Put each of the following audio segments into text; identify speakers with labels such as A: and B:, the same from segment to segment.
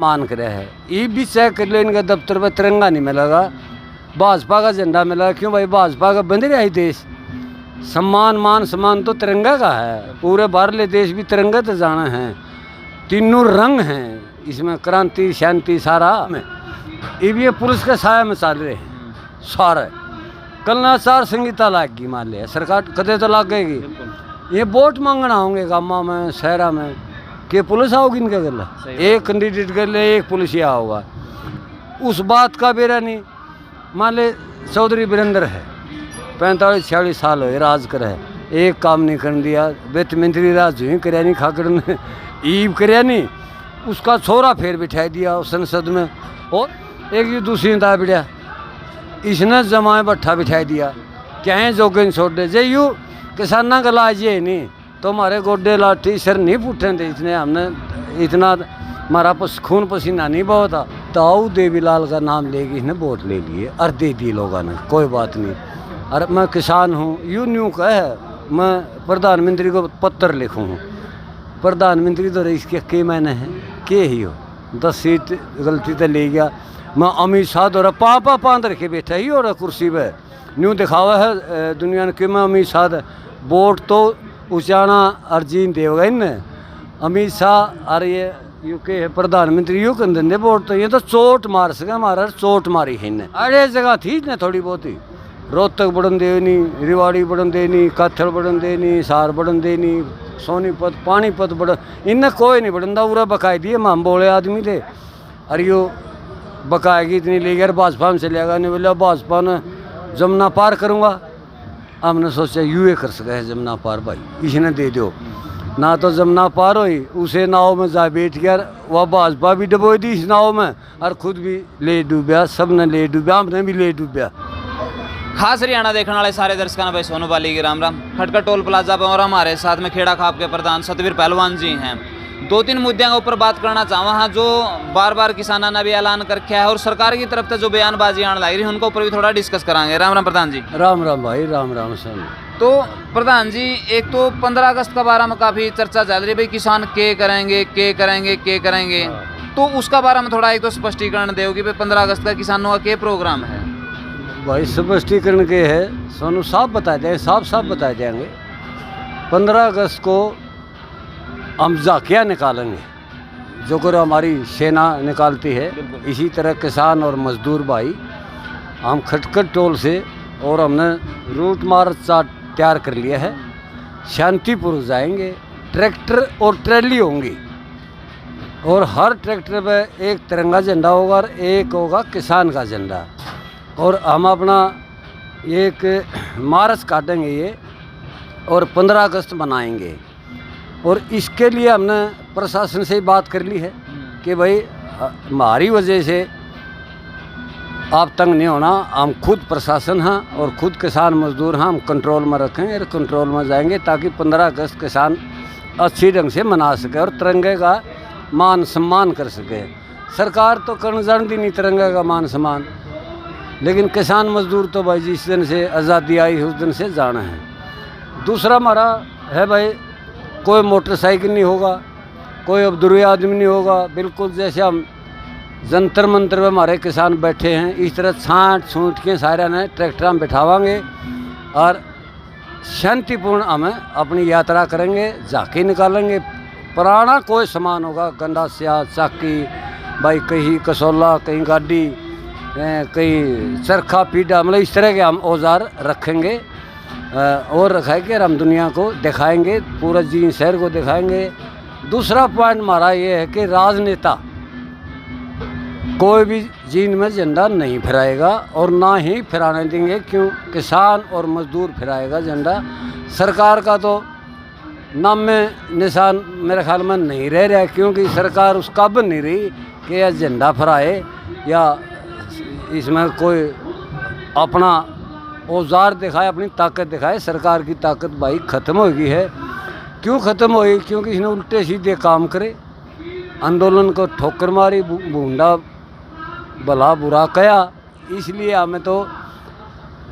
A: मान करे है। ये भी चेक कर लो, इनके दफ्तर पर तिरंगा नहीं मिलेगा, भाजपा का झंडा मिला। क्यों भाई, भाजपा का बंद रहा ही देश। सम्मान मान सम्मान तो तिरंगा का है। पूरे बाहरले देश भी तिरंगे तो जाना है। तीनों रंग हैं इसमें, क्रांति शांति सारा में। ये भी पुलिस के साया में चल रहे हैं सारे। कल ना आचार संहिता लाग गई, मान लिया सरकार कदे तो लाग गएगी। ये वोट मांगना होंगे गाँव में शहरा में कि पुलिस आओगी इनके गले, एक कैंडिडेट गले एक पुलिसिया होगा। उस बात का बेरा नहीं। मान ले चौधरी वीरेंद्र है, 45-46 साल हो राज कर है, एक काम नहीं कर दिया। वित्त मंत्री राज ही कराया नहीं, खाकड़ ने ईब कराया नहीं, उसका छोरा फिर बिठा दिया संसद में। और एक ये दूसरी नेता बिठा, इसने जमाए भट्ठा बिठा दिया। क्या है जोगन छोड़ दे जे यू किसाना का लाज ये नहीं तो हमारे गोड्डे लाठी सर नहीं फूटे थे। इतने हमने इतना हमारा खून पसीना नहीं बहुत था। ताऊ देवीलाल का नाम लेके इसने वोट ले लिए और दे दिए लोगों ने, कोई बात नहीं। और मैं किसान हूँ, यूँ न्यू का है, मैं प्रधानमंत्री को पत्र लिखूँ हूँ। प्रधानमंत्री तो रईस के मैंने है के ही हो, 10 सीट गलती तो ले गया। मैं अमित शाह दौरा पापा पांद रखे बैठा ही और कुर्सी पे न्यू दिखावा है दुनिया ने कि मैं अमित शाह वोट तो उचाना अर्जीन देगा इन अमित शाह। और ये यूके है प्रधानमंत्री यू कर देंगे वोट, तो ये तो चोट मार सके, हमारा चोट मारी है इन्हें। अरे जगह थी इन्हें थोड़ी बहुत ही, रोहतक बढ़न दे नहीं, रिवाड़ी बढ़न दे नहीं, कत्थल बढ़न दे नहीं, सार बढ़न दे नहीं, सोनीपत पानीपत बढ़न, इन्हें कोई नहीं बढ़न दा। पूरा बकाई दिए, हम बोले आदमी थे। और यो बकाएगी इतनी ले गया, भाजपा में चले गया। नहीं बोला भाजपा ने जमुना पार करूँगा, हमने सोचा यूँ कर सका है जमुना पार भाई, इसने दे दो ना। तो जमुना पार हुई, उसे नाव में जा बैठ गया, वह भाजपा भी डबो दी इस नाव में और खुद भी ले डूबया, सब ने ले डूबया, हमने भी ले डूबया।
B: खास हरियाणा देखने वाले सारे दर्शकों भाई सोनू वाली की राम राम। खटका टोल प्लाजा पर और हमारे साथ में खेड़ा खाप के प्रधान सतवीर पहलवान जी हैं। 2-3 मुद्दों के ऊपर बात करना चाहूँ हाँ, जो बार बार किसाना ने भी ऐलान करके है और सरकार की तरफ से जो बयानबाजी आने लग रही है उनको ऊपर भी थोड़ा डिस्कस कराएंगे। राम राम प्रधान जी।
A: राम राम भाई, राम राम सर।
B: तो प्रधान जी, एक तो 15 अगस्त के बारे में काफ़ी चर्चा चल रही भाई, किसान के करेंगे, तो उसका बारे में थोड़ा एक तो स्पष्टीकरण दो कि भाई 15 अगस्त का किसानों का क्या प्रोग्राम है।
A: भाई स्पष्टीकरण के है सोनू साफ बता देंगे, साफ बता देंगे। 15 अगस्त को हम झांकियाँ निकालेंगे जो कर हमारी सेना निकालती है। इसी तरह किसान और मजदूर भाई हम खटखट टोल से, और हमने रूट मार्च तैयार कर लिया है, शांतिपुर जाएंगे। ट्रैक्टर और ट्रैली होंगी और हर ट्रैक्टर पे एक तिरंगा झंडा होगा और एक होगा किसान का झंडा। और हम अपना एक मार्च काटेंगे ये और 15 अगस्त मनाएंगे। और इसके लिए हमने प्रशासन से ही बात कर ली है कि भाई हमारी वजह से आप तंग नहीं होना, हम खुद प्रशासन हैं और खुद किसान मजदूर हैं, हम कंट्रोल में रखेंगे और कंट्रोल में जाएंगे ताकि 15 अगस्त किसान अच्छी ढंग से मना सके और तिरंगे का मान सम्मान कर सके। सरकार तो करना जानती नहीं तिरंगे का मान सम्मान, लेकिन किसान मजदूर तो भाई जिस दिन से आज़ादी आई उस दिन से जाना है। दूसरा हमारा है भाई, कोई मोटरसाइकिल नहीं होगा, कोई अबदुरी आदमी नहीं होगा। बिल्कुल जैसे हम जंतर मंतर में हमारे किसान बैठे हैं, इस तरह छाँट छूट के सारे ने ट्रैक्टर में बैठावाएंगे और शांतिपूर्ण हमें अपनी यात्रा करेंगे, झांकी निकालेंगे। पुराना कोई सामान होगा, गंडा स्या चाकी भाई, कहीं कसौला, कहीं गाड़ी, कहीं चरखा पीढ़ा, मतलब इस तरह के हम औजार रखेंगे और रखेंगे और हम दुनिया को दिखाएंगे, पूरा जीन शहर को दिखाएंगे। दूसरा पॉइंट हमारा ये है कि राजनेता कोई भी जीन में झंडा नहीं फहराएगा और ना ही फहराने देंगे। क्यों? किसान और मजदूर फहराएगा झंडा। सरकार का तो नाम में निशान मेरे ख्याल में नहीं रह रहा है, क्योंकि सरकार उस काबिल नहीं रही कि यह झंडा फहराए या इसमें कोई अपना औजार दिखाए, अपनी ताकत दिखाए। सरकार की ताकत भाई ख़त्म हो गई है। क्यों ख़त्म हो गई? क्योंकि इसने उल्टे सीधे काम करे, आंदोलन को ठोकर मारी, बूंदा भला बुरा कया। इसलिए हमें तो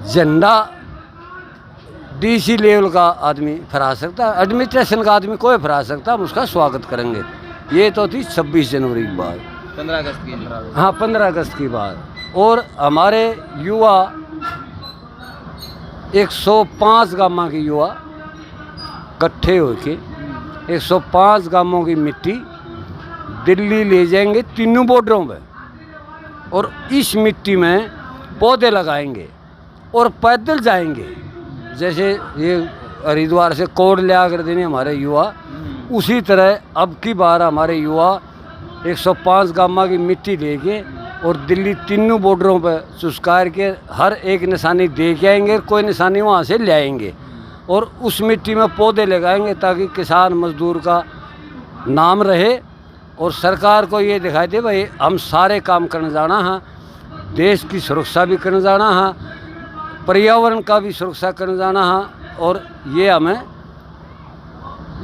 A: झंडा डीसी लेवल का आदमी फहरा सकता है, एडमिनिस्ट्रेशन का आदमी कोई फहरा सकता, हम उसका स्वागत करेंगे। ये तो थी 26 जनवरी की बात।
B: 15 अगस्त की।
A: हाँ 15 अगस्त की बात। और हमारे युवा 105 गांव के युवा इकट्ठे होके 105 गांवों की मिट्टी दिल्ली ले जाएंगे तीनों बॉर्डरों पे, और इस मिट्टी में पौधे लगाएंगे और पैदल जाएंगे। जैसे ये हरिद्वार से कोड ले आकर देने हमारे युवा, उसी तरह अब की बार हमारे युवा 105 गांव की मिट्टी लेके और दिल्ली तीनों बॉर्डरों पर चुस्कार के हर एक निशानी दे के आएंगे, कोई निशानी वहाँ से ले आएंगे और उस मिट्टी में पौधे लगाएंगे ताकि किसान मजदूर का नाम रहे और सरकार को ये दिखाई दे भाई हम सारे काम करने जाना है, देश की सुरक्षा भी करने जाना है, पर्यावरण का भी सुरक्षा करने जाना है, और ये हमें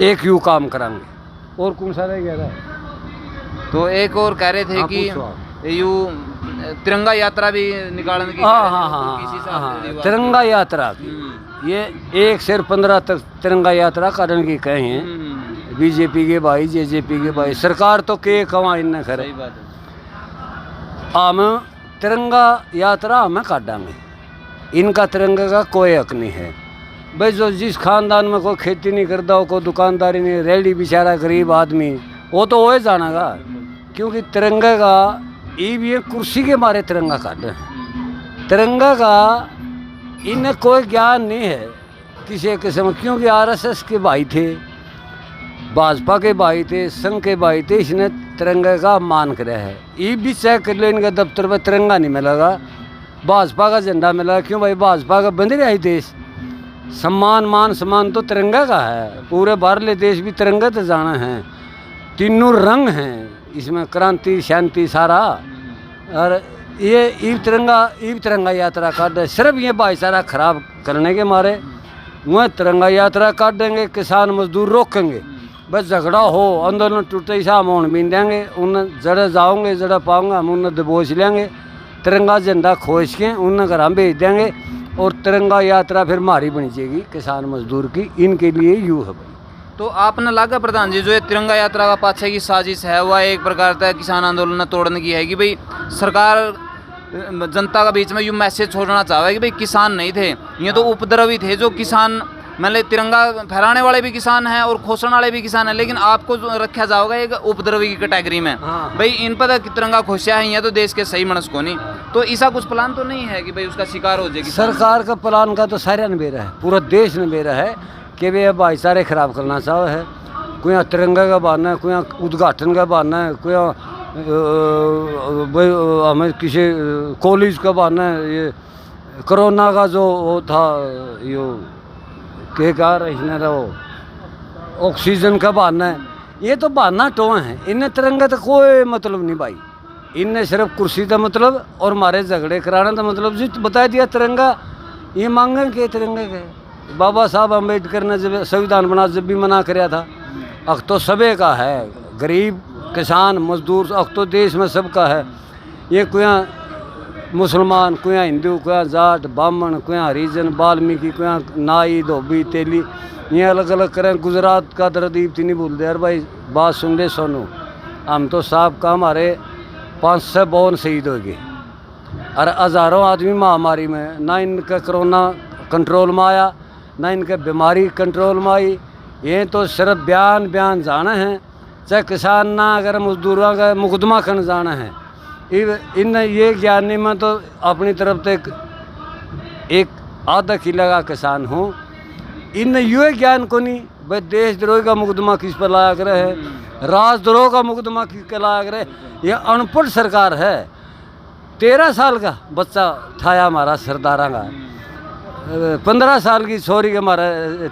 A: एक यू काम कराएंगे। और कौन सा रह गया था?
B: तो एक और कह रहे थे कि यू तिरंगा यात्रा भी निकालने की।
A: हाँ तिरंगा यात्रा की ये 1 से 15 तक तिरंगा यात्रा करने की कहे हैं बीजेपी के भाई, जेजेपी के भाई। सरकार तो के कमा इन्हें करे, हम तिरंगा यात्रा हमें काटेंगे, इनका तिरंगे का कोई हक नहीं है भाई। जो जिस खानदान में कोई खेती नहीं करता हो, कोई दुकानदारी नहीं, रेडी बेचारा गरीब आदमी, वो तो वो जानागा, क्योंकि तिरंगे का ये कुर्सी के मारे तिरंगा काटे हैं। तिरंगा का इन्हें कोई ज्ञान नहीं है किसी किस्म, क्योंकि आरएसएस के भाई थे, भाजपा के भाई थे, संघ के भाई थे, इसने तिरंगे का मान कराया है। ये भी चेक कर लो, इनके दफ्तर पर तिरंगा नहीं मिलेगा, भाजपा का झंडा मिला। क्यों भाई? भाजपा का बंद रहा देश, सम्मान मान सम्मान तो तिरंगा का है। पूरे बाहरले देश भी तिरंगा तो जाना है, तीनों रंग हैं इसमें, क्रांति शांति सारा। और ये ईब तिरंगा यात्रा काट, सिर्फ ये भाईचारा खराब करने के मारे वह तिरंगा यात्रा काट देंगे, किसान मजदूर रोकेंगे, बस झगड़ा हो आंदोलन टूटे सा हम होने भी देंगे, उन्हें जड़े जाओगे जड़ा पाऊंगा हम उन्हें दबोच लेंगे, तिरंगा झंडा खोज के उन्हें घर हम भेज देंगे और तिरंगा यात्रा फिर मारी बनी जाएगी किसान मजदूर की। इनके लिए यू है भाई।
B: तो आपने लगा प्रधान जी जो ये तिरंगा यात्रा का पाछे की साजिश है वह एक प्रकार का किसान आंदोलन तोड़ने की है कि भाई सरकार जनता का बीच में यूँ मैसेज छोड़ना चाहे कि भाई किसान नहीं थे, ये तो उपद्रवी थे। जो किसान मतलब तिरंगा फहराने वाले भी किसान हैं और खोसने वाले भी किसान हैं, लेकिन आपको जो रखा जाएगा एक उपद्रवी की कैटेगरी में। भाई इन पर तिरंगा खोसिया है, ये तो देश के सही मनस को नहीं। तो ऐसा कुछ प्लान तो नहीं है कि भाई उसका शिकार हो जाएगी?
A: सरकार का प्लान का तो सारा नबेरा है, पूरा देश नबेरा है कि वे भाईचारे खराब करना चाहो है। कोई तिरंगा का बहाना है, कोई उद्घाटन का बहाना है, कोई हमें किसी कॉलेज का बहाना है, ये कोरोना का जो वो था यो के कहा इसने वो ऑक्सीजन का बहाना है। ये तो बहाना टोए हैं, इन्हें तिरंगे तो कोई मतलब नहीं भाई। इनने सिर्फ कुर्सी का मतलब और हमारे झगड़े कराने का मतलब जी बता दिया। तिरंगा ये मांगे के तिरंगे के बाबा साहब अम्बेडकर ने जब संविधान बना जब भी मना कराया था। अब तो सबे का है, गरीब किसान मजदूर अब तो देश में सबका है। ये कोई मुसलमान, कोई हिंदू, कोई जाट ब्राह्मण, कोई हरिजन वाल्मीकि, कोई नाई धोबी तेली, ये अलग अलग करें। गुजरात का दरदीप थी नहीं भूल यार भाई, बात सुन ले सोनू, हम तो साहब का हमारे 500 बौन शहीद हो गए और हज़ारों आदमी महामारी में, ना इनका कोरोना कंट्रोल में आया ना इनके बीमारी कंट्रोल में आई। ये तो सिर्फ बयान जाना है, चाहे किसान ना अगर मजदूरों का मुकदमा करने जाना है। इन ये ज्ञान नहीं, मैं तो अपनी तरफ से एक आधा किला का किसान हूँ, इन ये ज्ञान को नहीं भाई देशद्रोही का मुकदमा किस पर लाया करे है, राजद्रोह का मुकदमा किस पर लाया करे। ये अनपढ़ सरकार है। 13 साल का बच्चा थाया हमारा सरदारा का, 15 साल की छोरी के हमारा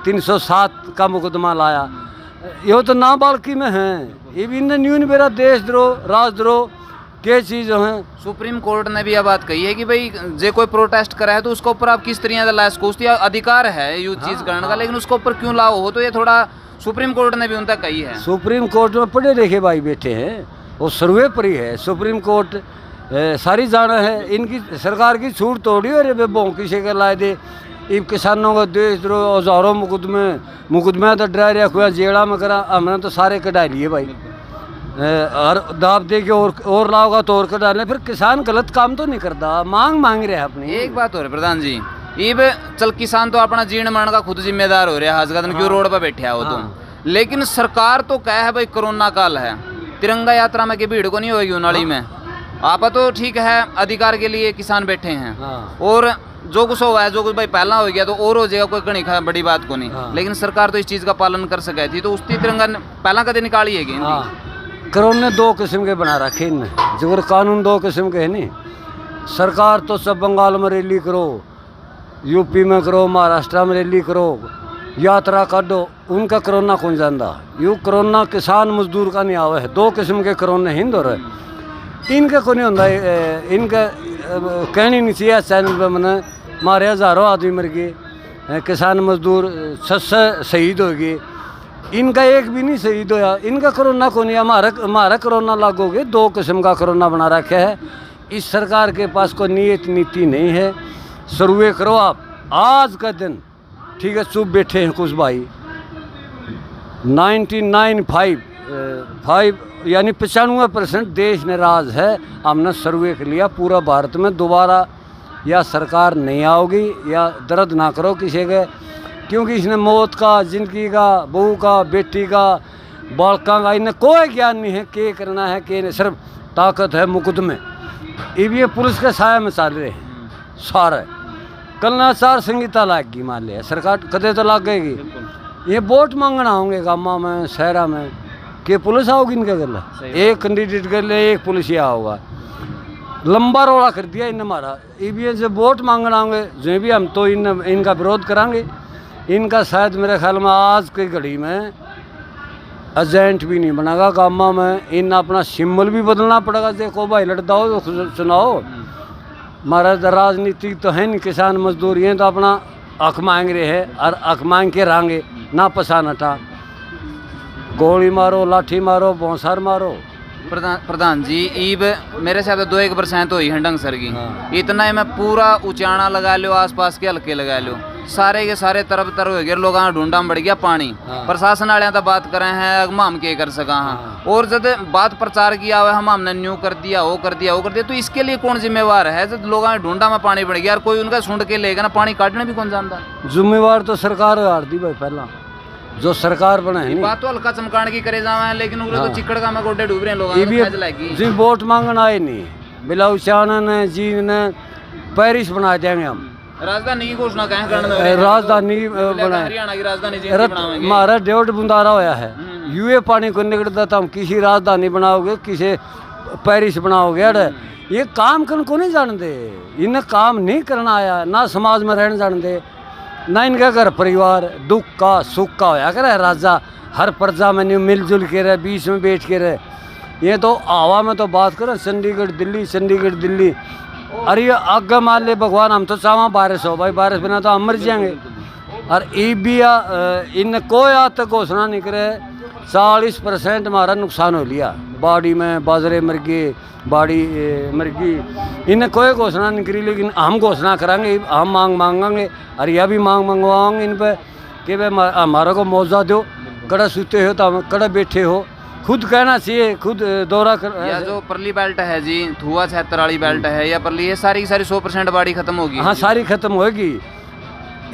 A: 307 का मुकदमा लाया। ये तो नाबालिगी में है। ये भी न्यून मेरा देशद्रोह राजद्रोह के चीज़ है।
B: सुप्रीम कोर्ट ने भी यह बात कही है कि भाई जे कोई प्रोटेस्ट करा है तो उसके ऊपर आप किस तरीके से अधिकार है ये चीज़ करने का, लेकिन उसके ऊपर क्यों लाओ हो। तो ये थोड़ा सुप्रीम कोर्ट ने भी उन तक कही है।
A: सुप्रीम कोर्ट में पढ़े लिखे भाई बैठे हैं, वो सर्वे पर ही है। सुप्रीम कोर्ट सारी जाना है, इनकी सरकार की छूट तोड़ी और ये भोंकी से लाए दे। इन किसानों का देशद्रोह हज़ारों मुकदमे तो डरा रहा हुआ जेड़ा में करा, हमने तो सारे कढ़ा लिए भाई। और दाब दे के और लाओगा तो और कर डाले, फिर किसान गलत काम तो नहीं करता, मांग रहे अपनी।
B: एक बात हो रही प्रधान जी, इब चल किसान तो अपना जीर्ण मरण का खुद जिम्मेदार हो रहा है, हजगदन क्यों रोड पर बैठे हो तुम, लेकिन सरकार तो कह है भाई कोरोना काल है, तिरंगा यात्रा में की भीड़ को नहीं होगी उनाली में, आप तो ठीक है अधिकार के लिए किसान बैठे हैं, और जो कुछ हुआ है, जो कुछ भाई पहला हो गया तो और हो जाएगा, कोई कहीं बड़ी बात को नहीं, लेकिन सरकार तो इस चीज का पालन कर सके थी, तो उसकी तिरंगा पहला कदे निकाली है।
A: कानून दो किस्म के बना रखे इन, जो कानून दो किस्म के है नहीं, सरकार तो सब बंगाल में रैली करो, यूपी में करो, महाराष्ट्र में रैली करो, यात्रा काटो, उनका कोरोना कौन जानता, यू कोरोना किसान मजदूर का नहीं आवा है, दो किस्म के कोरोना हिंद हो रहे, इनका को नहीं होता, इनका कहनी नहीं चाहिए चैनल पर, मैंने मारे हज़ारों आदमी मर गए, किसान मजदूर शहीद हो गए, इनका एक भी नहीं शहीद होया, इनका कोरोना को नहीं, हमारा कोरोना लागू हो गया, दो किस्म का कोरोना बना रखा है। इस सरकार के पास कोई नियत नीति नहीं है, सर्वे करो आप आज का दिन, ठीक है, चुप बैठे हैं कुछ भाई, 99.5 यानी 95% देश ने राज है, हमने सर्वे कर लिया पूरा भारत में, दोबारा या सरकार नहीं आओगी या दर्द ना करो किसी के, क्योंकि इसने मौत का, जिंदगी का, बहू का, बेटी का, बालका का इन्हें कोई ज्ञान नहीं है, के करना है के नहीं, सिर्फ ताकत है मुकदमे, ये पुलिस के साया में चल रहे हैं सारे। कल ना आचार संहिता लाग गई, मान लिया सरकार कदे तो लाग गएगी, ये वोट मांगना होंगे गाँव में शहरा में, कि पुलिस आओगी इनके गल, एक कैंडिडेट कर ले एक पुलिसिया होगा, लंबा रोड़ा कर दिया इन हमारा, ये जब वोट मांगना होंगे जो भी हम तो इनका विरोध करांगे, इनका शायद मेरे ख्याल में आज की घड़ी में एजेंट भी नहीं बनेगा गाँव में, इन अपना सिंबल भी बदलना पड़ेगा, देखो भाई लड़ता हो तो सुनाओ, हमारा राजनीति तो है नहीं, किसान मजदूर ये तो अपना हक मांग रहे हैं, और हक मांग के रहेंगे ना पसा नटा, गोली मारो, लाठी मारो, बौंसार मारो।
B: प्रधान जी ईब मेरे से 2-1% हो ही हंडंग सर की, इतना ही मैं पूरा उचाना लगा लो, आसपास के हल्के लगा लो, सारे के सारे तरफ तरफ हो गए, लोग ढूंढा में बढ़ गया पानी, प्रशासन वाले तो बात कर रहे हैं हम के कर सका, और जब बात प्रचार किया हुआ हमने न्यू कर दिया, वो कर दिया, वो कर दिया, तो इसके लिए कौन जिम्मेवार है जब लोग ढूंढा में पानी बढ़ गया, और कोई उनका सूंढ के लेगा ना, पानी काटने भी कौन जानता,
A: जिम्मेवार तो सरकार हार दी भाई, पहला जो सरकार बना है
B: बात तो हल्का चमकाने की करे जावा है, लेकिन उरे तो चिकड़ का में गोडे डूब रहे हैं लोग,
A: जी वोट मांगना आए नहीं, बिलाउ ने जी ने पेरिस बना देंगे हम,
B: राजधानी की घोषणा कहें करने,
A: राजधानी बनाए,
B: हरियाणा की राजधानी
A: हमारा 1.5 बुंदारा होया है, यूए पानी को निकलता था, हम किसी राजधानी बनाओगे, किसी पेरिस बनाओगे, अरे ये काम करने को नहीं जानते, इन्हें काम नहीं करना आया, ना समाज में रहने जानते, ना इनका घर परिवार दुख का सुख का होया करे, राजा हर प्रजा में नहीं मिलजुल के रहे, बीच में बैठ के रहे, ये तो हवा में तो बात करो चंडीगढ़ दिल्ली, अरे ये आगे मान ले भगवान, हम तो चाहवा बारिश हो भाई, बारिश बिना तो हम मर जाएंगे, और ये भी इन कोई आज तक घोषणा नहीं करे, 40% हमारा नुकसान हो लिया, बाड़ी में बाजरे मर गए, बाड़ी मर गई, इन्हें कोई घोषणा नहीं करी, लेकिन हम घोषणा करांगे, हम मांगेंगे, और यह भी मंगवाएंगे इन पर कि भाई हमारा को मौजा दो, कड़ा सूते हो तो हम कड़ा बैठे हो, खुद कहना चाहिए, खुद दौरा कर,
B: या जो परली बेल्ट है जी, धुआ 76 वाली बेल्ट है, या परली ये सारी की सारी 100% बाड़ी खत्म होगी,
A: हाँ सारी खत्म होगी,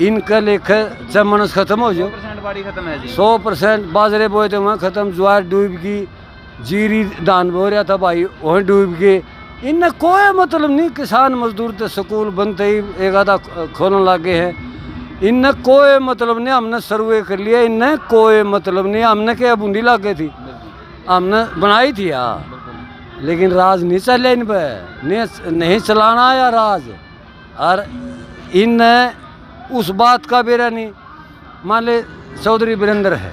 A: इनका लेख चमनस खत्म हो जाओ,
B: 100% बाड़ी खत्म है जी,
A: 100% बाजरे बोए थे वहाँ खत्म, ज्वार डूब गई, जीरी धान बो रहा था भाई वहीं डूब गए, इनने कोई मतलब नहीं, किसान मजदूर तो स्कूल बनते ही एक आधा खोलने लगे हैं, इनने कोई मतलब नहीं, हमने सर्वे कर लिया, इनने कोई मतलब नहीं, हमने क्या बूंदी लग गई थी, हमने बनाई थी यार, लेकिन राज नहीं चले इन पर, नहीं चलाना आया राज, और इन उस बात का बेरा नहीं, मान ले चौधरी वीरेंद्र है,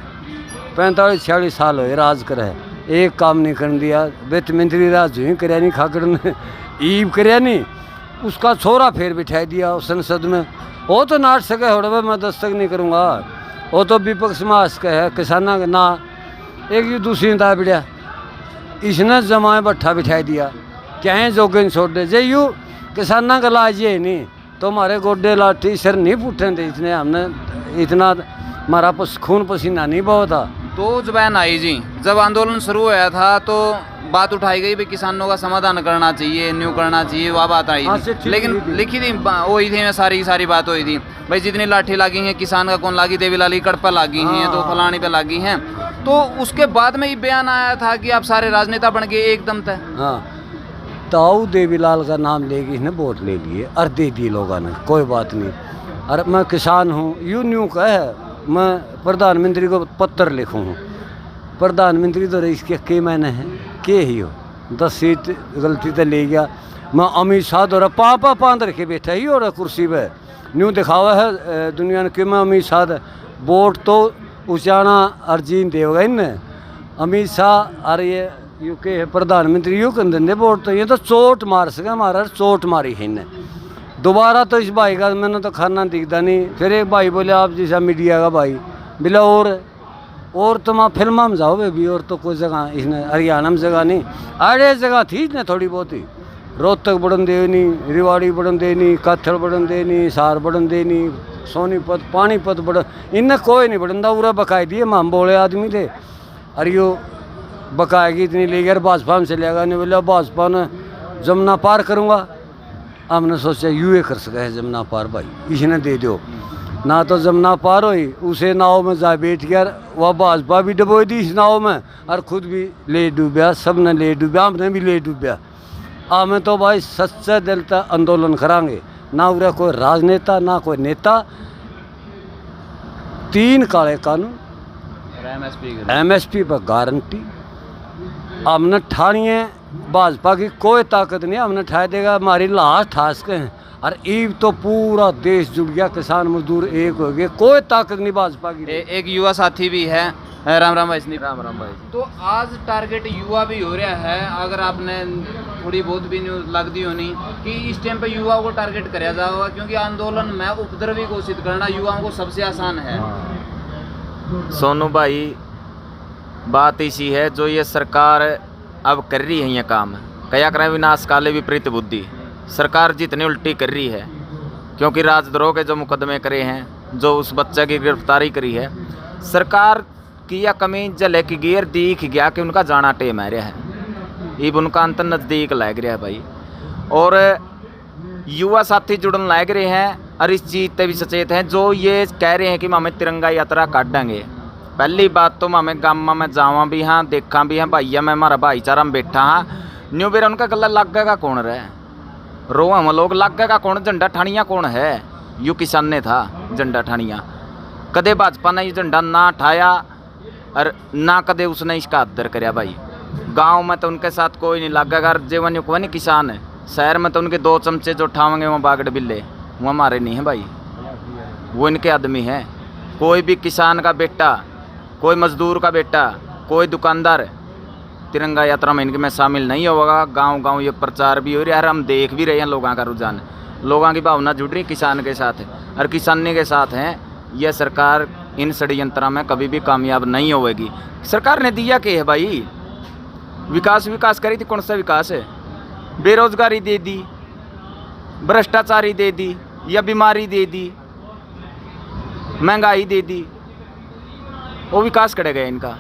A: 45-46 साल हो राज कर है, एक काम नहीं कर दिया, वित्त मंत्री राज जो ही करया नहीं, खाकड़ ने ईब करया नहीं, उसका छोरा फिर बिठा दिया संसद में, वो तो नाट सके होड़े मैं दस्तक नहीं करूँगा, वो तो विपक्ष में आस का है, किसाना का ना, एक ये दूसरी दा बिड़िया, इसने जमाए बट्ठा बिठा दिया, क्या है जोगन छोड़ दे, जे यू किसाना का लाज ये नहीं, तो हमारे गोडे लाठी सर नहीं फूटे थे, इतने हमने इतना हमारा खून पसीना नहीं बहुत था,
B: तो जुबैन आई जी, जब आंदोलन शुरू हुआ था तो बात उठाई गई भी किसानों का समाधान करना चाहिए, न्यू करना चाहिए, वह बात आई थी। लेकिन लिखी थी वही थी, सारी बात हुई थी भाई जितनी लाठी लागी हैं किसान का कौन लागी, देवी लाली कड़पा लागी हैं तो फलानी पे लागी हैं। तो उसके बाद में ये बयान आया था कि आप सारे राजनेता बन गए एकदम तय।
A: हाँ, ताऊ देवीलाल का नाम लेके इसने वोट ले लिए और दे दिए लोगों ने, कोई बात नहीं। और मैं किसान हूँ, यूं न्यू का है, मैं प्रधानमंत्री को पत्र लिखूँ हूँ। प्रधानमंत्री तो रईस के मैंने है के ही हो, 10 सीट गलती से ले गया। मैं अमित शाह दो पापा पांद रखे बैठा ही और कुर्सी पे न्यू दिखावा है दुनिया ने कि मैं अमित शाह वोट तो उचाना अर्जीन देगा इनने अमित शाह। और ये यूके है प्रधानमंत्री यू कर देंगे वोट, तो ये तो चोट मार सके, हमारा चोट मारी है इन्हें। दोबारा तो इस भाई का मैंने तो खाना दिखता नहीं। फिर एक भाई बोले आप जैसा मीडिया का भाई बिला और तो वहाँ फिल्म में जाओ भी, और तो कोई जगह इसने हरियाणा में जगह नहीं, अरे जगह थी इसने थोड़ी बहुत ही। रोहतक बढ़न दे नहीं, रिवाड़ी बढ़न दे नहीं, काथल बढ़न दे नहीं, सार बढ़न दे नहीं, सोनीपत पानीपत बढ़न, इनने कोई नहीं बढ़न दा। पूरा बकाए दिए, हम बोले आदमी थे। अरे यो बकाएगी इतनी ले गया, भाजपा में चलेगा नहीं, बोला भाजपा ने जमुना पार करूँगा। हमने सोचा यूँ कर सका है जमुना पार, भाई इसने दे दो ना, तो जमुना पार हुई उसे नाव में जा बैठ गया, वह भाजपा भी डबो दी इस नाव में और खुद भी ले डूबया, सब ने ले डूबया, हमने भी ले डूबया। हमें तो भाई सच्चा दिल का आंदोलन करांगे, ना उरा कोई राजनेता ना कोई नेता। 3 काले कानून, MSP पर गारंटी हमने ठानी है। भाजपा की कोई ताकत नहीं, हमने ठा देगा, हमारी लाश ठास के हैं। और ईब तो पूरा देश जुड़ गया, किसान मजदूर एक हो गए, कोई ताकत नहीं भाजपा की।
B: एक युवा साथी भी है, राम राम भाई।
C: राम राम भाई।
B: तो आज टारगेट युवा भी हो रहा है, अगर आपने थोड़ी बहुत भी न्यूज लग दी होनी कि इस टाइम पे युवाओं को टारगेट कराया जाएगा, क्योंकि आंदोलन में उपद्रवी घोषित करना युवाओं को सबसे आसान है।
C: सोनू भाई, बात इसी है जो ये सरकार अब कर रही है, ये काम कया करें विनाश काले विपरीत बुद्धि। सरकार जितनी उल्टी कर रही है, क्योंकि राजद्रोह के जो मुकदमे करे हैं, जो उस बच्चे की गिरफ्तारी करी है, सरकार की यह कमी जले की गिर दिख गया कि उनका जाना टेम आ रहा है, इब उनका अंत नज़दीक लग रहा है भाई। और युवा साथी जुड़न लग रहे हैं और इस चीज़ से भी सचेत हैं, जो ये कह रहे हैं कि हमें तिरंगा यात्रा काटेंगे। पहली बात तो हमें गाँव में जावा भी हाँ, देखा भी हाँ, भैया मैं हमारा भाईचारा में बैठा हाँ, न्यू बेरा उनका गला लग गएगा कौन रहे, रो हम लोग लग गएगा कौन, झंडा ठानिया कौन है, यू किसान ने था झंडा ठानिया। कदे भाजपा ने ये झंडा ना ठाया और ना कदे उसने इसका आदर कराया भाई। गांव में तो उनके साथ कोई नहीं लगेगा, जीवन युग नहीं किसान है। शहर में तो उनके 2 चमचे जो उठावेंगे वहाँ बागड़ बिल्ले, वो हमारे नहीं है भाई, वो इनके आदमी हैं। कोई भी किसान का बेटा, कोई मजदूर का बेटा, कोई दुकानदार तिरंगा यात्रा में इनके में शामिल नहीं होगा। गांव गांव ये प्रचार भी हो रहा है, हम देख भी रहे हैं लोगों का रुझान, लोगों की भावना जुड़ रही किसान के साथ और किसानी के साथ हैं। यह सरकार इन षड्यंत्र में कभी भी कामयाब नहीं होगी। सरकार ने दिया क्या है भाई, विकास करी थी, कौन सा विकास है? बेरोजगारी दे दी, भ्रष्टाचारी दे दी, या बीमारी दे दी, महंगाई दे दी, वो विकास करेगा इनका।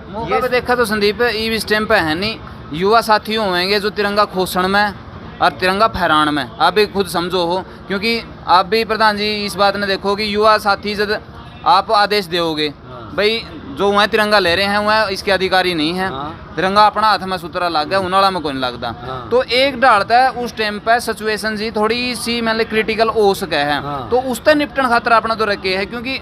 B: मौका पे देखा तो संदीप इस टाइम पे है नहीं, युवा साथी होंगे जो तिरंगा खोसण में और तिरंगा फहरान में, आप भी खुद समझो हो, क्योंकि आप भी प्रधान जी इस बात ने देखो कि युवा साथी जब आप आदेश दोगे भाई जो वह तिरंगा ले रहे हैं वह इसके अधिकारी नहीं है, तिरंगा अपना हाथ में सूत्रा लग गया, उनाला में कोई नहीं लगता। तो एक डालता है उस टाइम पे सिचुएशन जी थोड़ी सी मतलब क्रिटिकल हो सके है, तो उससे निपटन खातर अपना तो रखे है, क्योंकि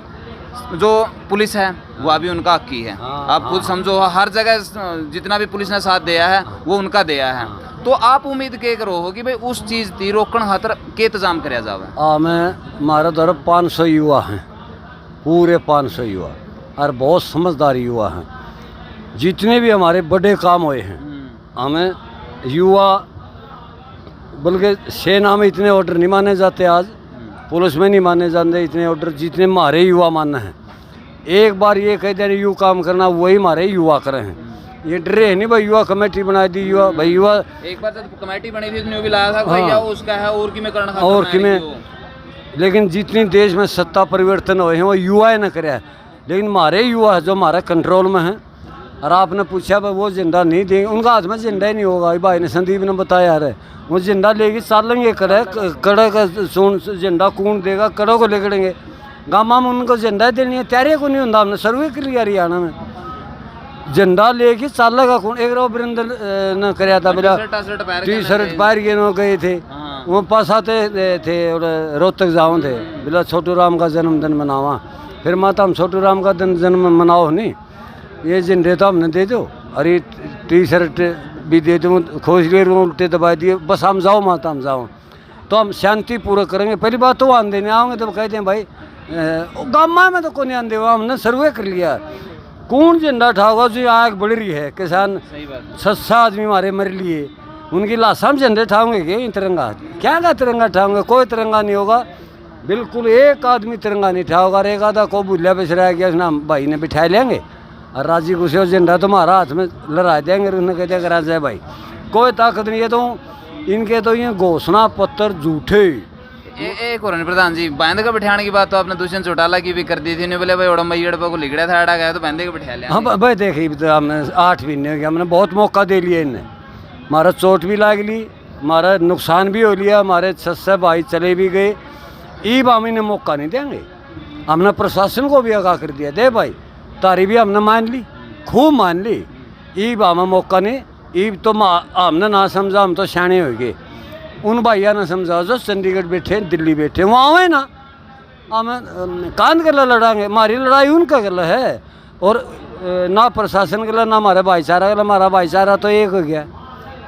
B: जो पुलिस है वो अभी उनका हक ही है। आप खुद समझो हर जगह जितना भी पुलिस ने साथ दिया है वो उनका दिया है। तो आप उम्मीद के करो हो कि भाई उस चीज़ की रोकन खातर के इंतजाम कराया जाए।
A: मैं हमारा तरफ 500 युवा हैं, पूरे 500 युवा, और बहुत समझदार युवा हैं। जितने भी हमारे बड़े काम हुए हैं हमें युवा, बल्कि सेना में इतने ऑर्डर नहीं माने जाते, आज पुलिस में नहीं माने जाते इतने ऑर्डर जितने हमारे युवा मानना है। एक बार ये कह दे यू काम करना, वही हमारे युवा करे हैं। ये डरे नहीं भाई युवा कमेटी बना दी, युवा भाई युवा
B: एक बार जब कमेटी बनी थी तो भी लाया था भैया उसका है और कि मैं करना
A: और कि मैं, लेकिन जितनी देश में सत्ता परिवर्तन हुए हैं वो युवा ने कराया। लेकिन हमारे युवा जो हमारा कंट्रोल में है, और आपने पूछा भाई वो झंडा नहीं देंगे, उनका हाथ में झंडा ही नहीं होगा। ये भाई ने संदीप ने बताया यार, वो झंडा लेके चलेंगे कड़े का सुन झंडा कौन देगा, कड़ों को लेकड़ेंगे। गामा में उनको झंडा देनी है, तैयारी को नहीं होता। हमने सर्वे कर लिया हरियाणा में, झंडा लेके चलेगा कौन। एक रो वृंद ने कराया था मेरा टी शर्ट पैर के नो गए थे, वो पास आते थे और रोहतक जाऊँ थे, बोला छोटू राम का जन्मदिन मनावा। फिर माता हम छोटू राम का जन्म मनाओ नहीं, ये झंडे तो हमने दे दो, और ये टी शर्ट भी दे दो, खोज लिए उल्टे दबा दिए, बस हम जाओ माता हम जाओ, तो हम शांति पूर्वक करेंगे। पहली बात तो वो आंदे नहीं आओगे तो कहते हैं भाई गामा में तो कौन नहीं आंदे, हमने सर्वे कर लिया कौन झंडा उठाओगा जो आग बढ़ रही है। किसान 6 आदमी हमारे मर लिए, उनकी लाशा में झंडे उठाओगे कि तिरंगा, क्या का तिरंगा उठाओगे, कोई तिरंगा नहीं होगा। बिल्कुल एक आदमी तिरंगा नहीं उठाओगा, और एक आधा को भूलिया बिछराया गया उसने भाई ने बिठा लेंगे, और राजी खुशी हो झंडा तुम्हारा हाथ में लड़ा देंगे। उन्होंने कहते करा जाए भाई कोई ताकत नहीं है। तो इनके तो ये घोषणा पत्र झूठे।
B: एक और प्रधान जी, बांध का बिठाने की बात तो आपने दुष्यंत चौटाला की भी कर दी थी, नहीं बोले भाई ओडम्बा को लिगड़ा था अड़ा गया तो बांधे का बिठा लिया।
A: हाँ भाई देखिए तो हमने 8 महीने हो गया, हमने बहुत मौका दे लिया इन्हें, हमारा चोट भी लाग ली, हमारा नुकसान भी हो लिया, हमारे 6 भाई चले भी गए। ईब हम इन्हें मौका नहीं देंगे। हमने प्रशासन को भी आगाह कर दिया, दे भाई तारी भी हमने मान ली, खूब मान ली। ईब हमें मौका नहीं, ईब तो हमने ना समझा, हम तो शाणे हो गए। उन भैया ने समझा जो चंडीगढ़ बैठे दिल्ली बैठे, वहाँ आए ना, हमें कान गला लड़ाएंगे। हमारी लड़ाई उनका गला है, और ना प्रशासन गला ना हमारा भाईचारा गला। हमारा भाईचारा तो एक हो गया,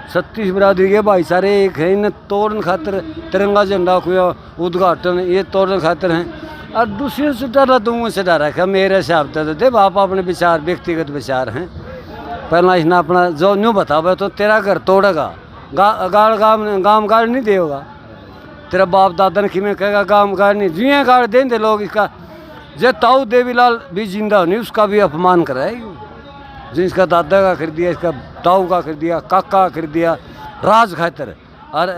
A: 36 बिरादरी के भाईचारे एक है। इन्हें तोड़ने खातिर तिरंगा झंडा को उद्घाटन ये तोड़ने खातिर हैं, और दूसरे से डरा दूँगा से डरा रखा। मेरे हिसाब से तो दे बाप अपने विचार व्यक्तिगत विचार हैं। पहला इसने अपना जो न्यू बताओ तो तेरा घर तोड़ेगा, गाम गाड़ नहीं देगा। तेरा बाप दादा ने किमें कहेगा गाम गाड़ नहीं, जिया गाड़ देंगे लोग। इसका जे ताऊ देवीलाल भी जिंदा नहीं, उसका भी अपमान कराएगी। जिसका दादा का कर दिया, इसका ताऊ का कर दिया, काका का कर दिया राज खातर, और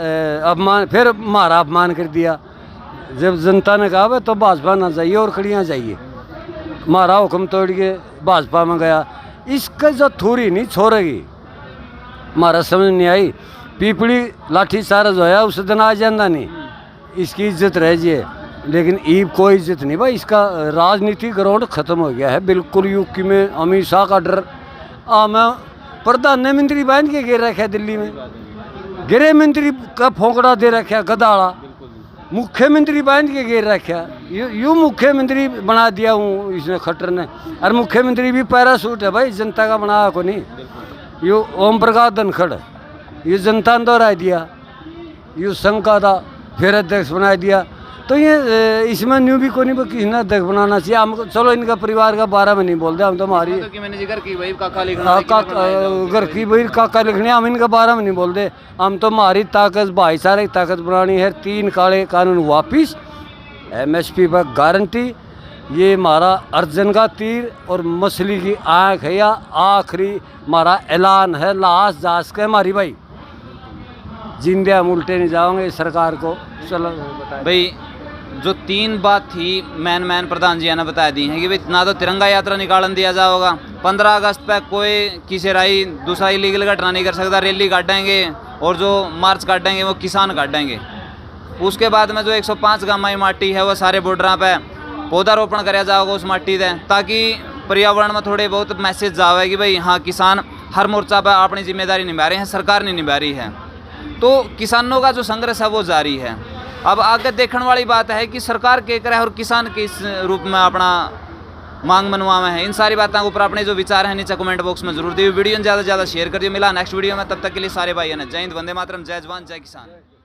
A: अपमान फिर हमारा अपमान कर दिया। जब जनता ने कहा भाई तो भाजपा ना चाहिए और खड़ियाँ चाहिए, हमारा हुक्म तोड़ के भाजपा में गया। इसका जो थोड़ी नहीं छोड़ेगी, हमारा समझ नहीं आई। पीपड़ी लाठी चार्ज होया उस दिन आ जाना नहीं, इसकी इज्जत रह जाए, लेकिन ईब कोई इज्जत नहीं भाई। इसका राजनीतिक ग्राउंड ख़त्म हो गया है बिल्कुल। यूपी में अमित शाह का डर, मैं प्रधानमंत्री बन के गिर रखा दिल्ली में, गृह मंत्री का फोकड़ा दे रखा गदाड़ा, मुख्यमंत्री बन के गिर रखा। यूँ मुख्यमंत्री बना दिया हूँ इसने खट्टर ने, और मुख्यमंत्री भी पैरासूट है भाई, जनता का बनाया को नहीं। यो ओम प्रकाश धनखड़ ये जनता ने दोहरा दिया, यो संघ का था फिर अध्यक्ष बना दिया। तो ये इसमें न्यू भी को नहीं किसी ने अध्यक्ष बनाना चाहिए। हम चलो इनका परिवार का बारे में नहीं बोलते, हम तो हमारी घर की वही काका लिखने, हम इनका बारे में नहीं बोलते। हम तो हमारी ताकत भाईचारे की ताकत बनानी है। 3 काले कानून वापिस, MSP पर गारंटी, ये हमारा अर्जन का तीर और मछली की आँख है, या आखिरी हमारा ऐलान है लास्ट जांच का हमारी भाई। जिंदे हम उल्टे नहीं जाओगे सरकार को। चलो
B: भाई जो 3 बात थी मैन प्रधान जी ने बता दी है कि भाई ना तो तिरंगा यात्रा निकालन दिया जाएगा, 15 अगस्त पे कोई किसी राई दूसरा इलीगल घटना नहीं कर सकता, रैली काटेंगे, और जो मार्च काटेंगे वो किसान काटेंगे। उसके बाद में जो 105 गामाई माटी है वो सारे बॉर्डर पे पौधारोपण कराया जाएगा उस माटी से, ताकि पर्यावरण में थोड़े बहुत मैसेज जावे कि भाई हाँ किसान हर मोर्चा पर अपनी जिम्मेदारी निभा रहे हैं, सरकार नहीं निभा रही है। तो किसानों का जो संघर्ष है वो जारी है। अब आगे देखने वाली बात है कि सरकार क्या करे और किसान किस रूप में अपना मांग मनवा में है। इन सारी बातों के ऊपर अपने जो विचार हैं नीचे कमेंट बॉक्स में जरूर दिए। वीडियो ज़्यादा से ज़्यादा शेयर कर दियो। मिला नेक्स्ट वीडियो में, तब तक के लिए सारे भाई है ना, जय हिंद, वंदे मातरम, जय जवान जय किसान।